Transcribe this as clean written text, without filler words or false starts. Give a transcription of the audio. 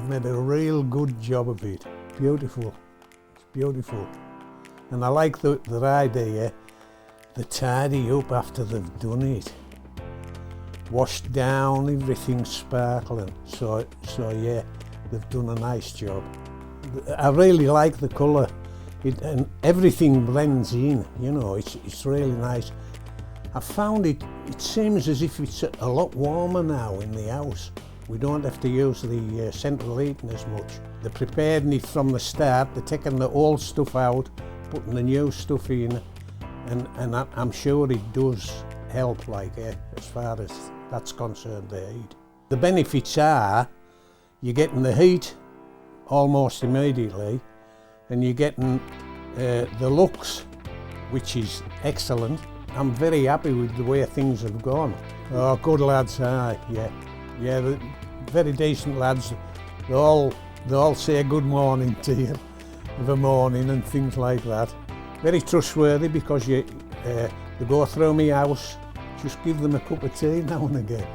made a real good job of it. Beautiful, it's beautiful. And I like the idea, they tidy up after they've done it. Washed down, everything's sparkling. So yeah, they've done a nice job. I really like the colour. And everything blends in, you know, it's really nice. I found it seems as if it's a lot warmer now in the house. We don't have to use the central heating as much. They're preparing it from the start, they're taking the old stuff out, putting the new stuff in, and I'm sure it does help, like, as far as that's concerned, the heat. The benefits are, you're getting the heat almost immediately, and you're getting the looks, which is excellent. I'm very happy with the way things have gone. Oh, good lads, yeah, they're very decent lads. They all say good morning to you of a morning and things like that. Very trustworthy, because they go through my house. Just give them a cup of tea now and again.